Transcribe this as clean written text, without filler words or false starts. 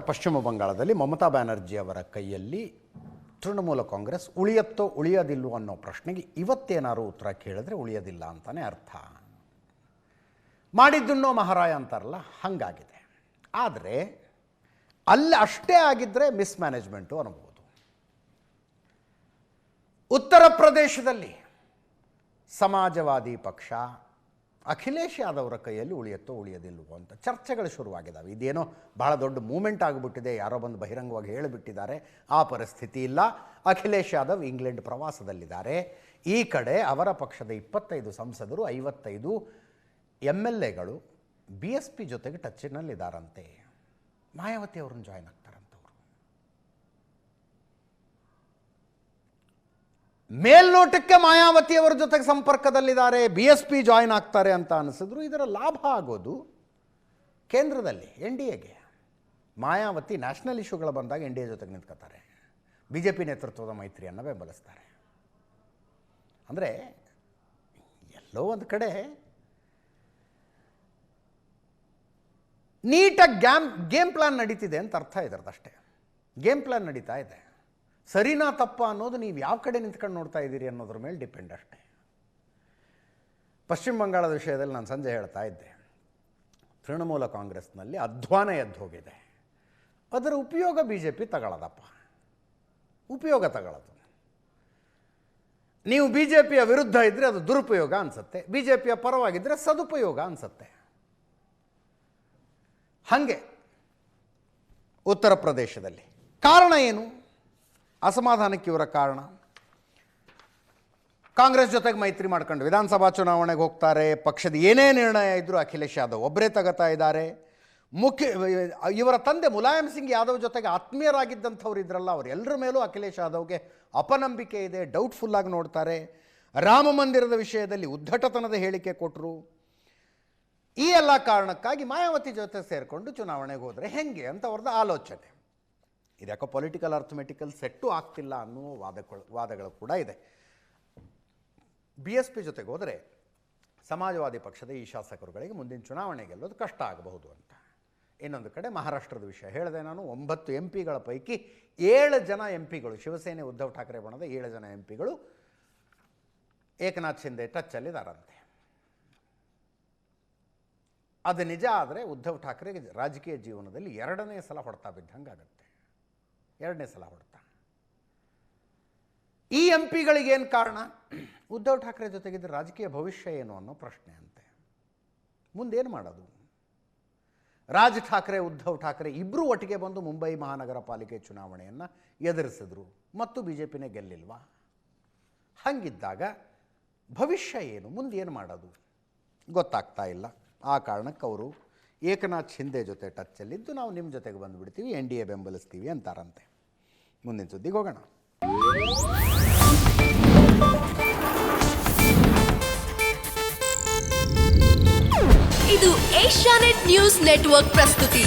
ಪಶ್ಚಿಮ ಬಂಗಾಳದಲ್ಲಿ ಮಮತಾ ಬ್ಯಾನರ್ಜಿ ಅವರ ಕೈಯಲ್ಲಿ ತೃಣಮೂಲ ಕಾಂಗ್ರೆಸ್ ಉಳಿಯತ್ತೋ ಉಳಿಯೋದಿಲ್ಲವೋ ಅನ್ನೋ ಪ್ರಶ್ನೆಗೆ ಇವತ್ತೇನಾದ್ರು ಉತ್ತರ ಕೇಳಿದ್ರೆ ಉಳಿಯೋದಿಲ್ಲ ಅಂತಲೇ ಅರ್ಥ. ಮಾಡಿದ್ದುಣ್ಣೋ ಮಹಾರಾಯ ಅಂತಾರಲ್ಲ, ಹಾಗಾಗಿದೆ. ಆದರೆ ಅಲ್ಲಿ ಅಷ್ಟೇ ಆಗಿದ್ದರೆ ಮಿಸ್ಮ್ಯಾನೇಜ್ಮೆಂಟು ಅನ್ಬೋದು. ಉತ್ತರ ಪ್ರದೇಶದಲ್ಲಿ ಸಮಾಜವಾದಿ ಪಕ್ಷ ಅಖಿಲೇಶ್ ಯಾದವ್ ಅವರ ಕೈಯಲ್ಲಿ ಉಳಿಯತ್ತೋ ಉಳಿಯೋದಿಲ್ವೋ ಅಂತ ಚರ್ಚೆಗಳು ಶುರುವಾಗಿದ್ದಾವೆ. ಇದೇನೋ ಬಹಳ ದೊಡ್ಡ ಮೂಮೆಂಟ್ ಆಗಿಬಿಟ್ಟಿದೆ, ಯಾರೋ ಬಂದು ಬಹಿರಂಗವಾಗಿ ಹೇಳಿಬಿಟ್ಟಿದ್ದಾರೆ. ಆ ಪರಿಸ್ಥಿತಿ ಇಲ್ಲ. ಅಖಿಲೇಶ್ ಯಾದವ್ ಇಂಗ್ಲೆಂಡ್ ಪ್ರವಾಸದಲ್ಲಿದ್ದಾರೆ. ಈ ಕಡೆ ಅವರ ಪಕ್ಷದ 25 ಸಂಸದರು, 55 MLAಗಳು BSP ಜೊತೆಗೆ ಟಚ್ನಲ್ಲಿದ್ದಾರಂತೆ. ಮಾಯಾವತಿ ಅವ್ರನ್ನ ಜಾಯ್ನ್ ಆಗ್ತಾರಂತವ್ರು. ಮೇಲ್ನೋಟಕ್ಕೆ ಮಾಯಾವತಿ ಅವರ ಜೊತೆಗೆ ಸಂಪರ್ಕದಲ್ಲಿದ್ದಾರೆ, BSP ಜಾಯ್ನ್ ಆಗ್ತಾರೆ ಅಂತ ಅನಿಸಿದ್ರು. ಇದರ ಲಾಭ ಆಗೋದು ಕೇಂದ್ರದಲ್ಲಿ NDAಗೆ. ಮಾಯಾವತಿ ನ್ಯಾಷನಲ್ ಇಶ್ಯೂಗಳು ಬಂದಾಗ NDA ಜೊತೆಗೆ ನಿಂತ್ಕೋತಾರೆ, BJP ನೇತೃತ್ವದ ಮೈತ್ರಿಯನ್ನು ಬೆಂಬಲಿಸ್ತಾರೆ. ಅಂದರೆ ಎಲ್ಲೋ ಒಂದು ಕಡೆ ನೀಟಾಗಿ ಗೇಮ್ ಪ್ಲಾನ್ ನಡೀತಿದೆ ಅಂತ ಅರ್ಥ ಇದರದಷ್ಟೇ. ಗೇಮ್ ಪ್ಲಾನ್ ನಡೀತಾ ಇದೆ. ಸರಿನಾ ತಪ್ಪ ಅನ್ನೋದು ನೀವು ಯಾವ ಕಡೆ ನಿಂತ್ಕೊಂಡು ನೋಡ್ತಾ ಇದ್ದೀರಿ ಅನ್ನೋದ್ರ ಮೇಲೆ ಡಿಪೆಂಡ್ ಅಷ್ಟೇ. ಪಶ್ಚಿಮ ಬಂಗಾಳದ ವಿಷಯದಲ್ಲಿ ನಾನು ಸಂಜೆ ಹೇಳ್ತಾ ಇದ್ದೆ, ತೃಣಮೂಲ ಕಾಂಗ್ರೆಸ್ನಲ್ಲಿ ಅಧ್ವಾನ ಎದ್ದು ಹೋಗಿದೆ. ಅದರ ಉಪಯೋಗ BJP ತಗೊಳ್ಳೋದಪ್ಪ, ಉಪಯೋಗ ತಗೊಳ್ಳೋದು. ನೀವು BJPಯ ವಿರುದ್ಧ ಇದ್ದರೆ ಅದು ದುರುಪಯೋಗ ಅನಿಸುತ್ತೆ, BJPಯ ಪರವಾಗಿದ್ದರೆ ಸದುಪಯೋಗ ಅನಿಸುತ್ತೆ. ಹಾಗೆ ಉತ್ತರ ಪ್ರದೇಶದಲ್ಲಿ ಕಾರಣ ಏನು? ಅಸಮಾಧಾನಕ್ಕೆ ಇವರ ಕಾರಣ ಕಾಂಗ್ರೆಸ್ ಜೊತೆಗೆ ಮೈತ್ರಿ ಮಾಡ್ಕೊಂಡು ವಿಧಾನಸಭಾ ಚುನಾವಣೆಗೆ ಹೋಗ್ತಾರೆ. ಪಕ್ಷದ ಏನೇ ನಿರ್ಣಯ ಇದ್ದರೂ ಅಖಿಲೇಶ್ ಯಾದವ್ ಒಬ್ಬರೇ ತಗೋತಾ ಇದ್ದಾರೆ. ಇವರ ತಂದೆ ಮುಲಾಯಂ ಸಿಂಗ್ ಯಾದವ್ ಜೊತೆಗೆ ಆತ್ಮೀಯರಾಗಿದ್ದಂಥವ್ರು ಇದ್ರಲ್ಲ, ಅವರೆಲ್ಲರ ಮೇಲೂ ಅಖಿಲೇಶ್ ಯಾದವ್ಗೆ ಅಪನಂಬಿಕೆ ಇದೆ, ಡೌಟ್ಫುಲ್ಲಾಗಿ ನೋಡ್ತಾರೆ. ರಾಮ ಮಂದಿರದ ವಿಷಯದಲ್ಲಿ ಉದ್ದಟತನದ ಹೇಳಿಕೆ ಕೊಟ್ಟರು. ಈ ಎಲ್ಲ ಕಾರಣಕ್ಕಾಗಿ ಮಾಯಾವತಿ ಜೊತೆ ಸೇರಿಕೊಂಡು ಚುನಾವಣೆಗೆ ಹೋದರೆ ಹೆಂಗೆ ಅಂತ ಅವ್ರದ್ದು ಆಲೋಚನೆ. ಇದ್ಯಾಕೋ ಪೊಲಿಟಿಕಲ್ ಅರ್ಥಮೆಟಿಕಲ್ ಸೆಟ್ಟು ಆಗ್ತಿಲ್ಲ ಅನ್ನೋ ವಾದಗಳು ಕೂಡ ಇದೆ. BSP ಜೊತೆಗೆ ಹೋದರೆ ಸಮಾಜವಾದಿ ಪಕ್ಷದ ಈ ಶಾಸಕರುಗಳಿಗೆ ಮುಂದಿನ ಚುನಾವಣೆ ಗೆಲ್ಲೋದು ಕಷ್ಟ ಆಗಬಹುದು ಅಂತ. ಇನ್ನೊಂದು ಕಡೆ ಮಹಾರಾಷ್ಟ್ರದ ವಿಷಯ ಹೇಳಿದೆ ನಾನು. 9 MPಗಳ ಪೈಕಿ 7 ಜನ MPಗಳು, ಶಿವಸೇನೆ ಉದ್ಧವ್ ಠಾಕ್ರೆ ಬಣದ 7 ಜನ MPಗಳು ಏಕನಾಥ್ ಶಿಂದೆ ಟಚ್ಚಲ್ಲಿದ್ದಾರಂತೆ. ಅದು ನಿಜ ಆದರೆ ಉದ್ಧವ್ ಠಾಕ್ರೆಗೆ ರಾಜಕೀಯ ಜೀವನದಲ್ಲಿ 2ನೇ ಸಲ ಹೊಡೆತ ಬಿದ್ದಂಗೆ ಆಗುತ್ತೆ. 2ನೇ ಸಲ ಹೊಡೆತ. ಈ MPಗಳಿಗೇನು ಕಾರಣ? ಉದ್ಧವ್ ಠಾಕ್ರೆ ಜೊತೆಗಿದ್ದ ರಾಜಕೀಯ ಭವಿಷ್ಯ ಏನು ಅನ್ನೋ ಪ್ರಶ್ನೆ ಅಂತೆ. ಮುಂದೇನು ಮಾಡೋದು? ರಾಜ್ ಠಾಕ್ರೆ, ಉದ್ಧವ್ ಠಾಕ್ರೆ ಇಬ್ಬರೂ ಒಟ್ಟಿಗೆ ಬಂದು ಮುಂಬೈ ಮಹಾನಗರ ಪಾಲಿಕೆ ಚುನಾವಣೆಯನ್ನು ಎದುರಿಸಿದ್ರು ಮತ್ತು BJPನೇ ಗೆಲ್ಲಿಲ್ವಾ? ಹಾಗಿದ್ದಾಗ ಭವಿಷ್ಯ ಏನು? ಮುಂದೇನು ಮಾಡೋದು ಗೊತ್ತಾಗ್ತಾ ಇಲ್ಲ. ಆ ಕಾರಣಕ್ಕೆ ಅವರು ಏಕನಾಥ್ ಶಿಂದೆ ಜೊತೆ ಟಚ್ಚಲ್ಲಿದ್ದು ನಾವು ನಿಮ್ಮ ಜೊತೆಗೆ ಬಂದುಬಿಡ್ತೀವಿ, NDA ಬೆಂಬಲಿಸ್ತೀವಿ ಅಂತಾರಂತೆ. ಮುಂದಿನ ಸುದ್ದಿಗೆ ಹೋಗೋಣ. ಇದು ಏಷ್ಯಾನೆಟ್ ನ್ಯೂಸ್ ನೆಟ್ವರ್ಕ್ ಪ್ರಸ್ತುತಿ.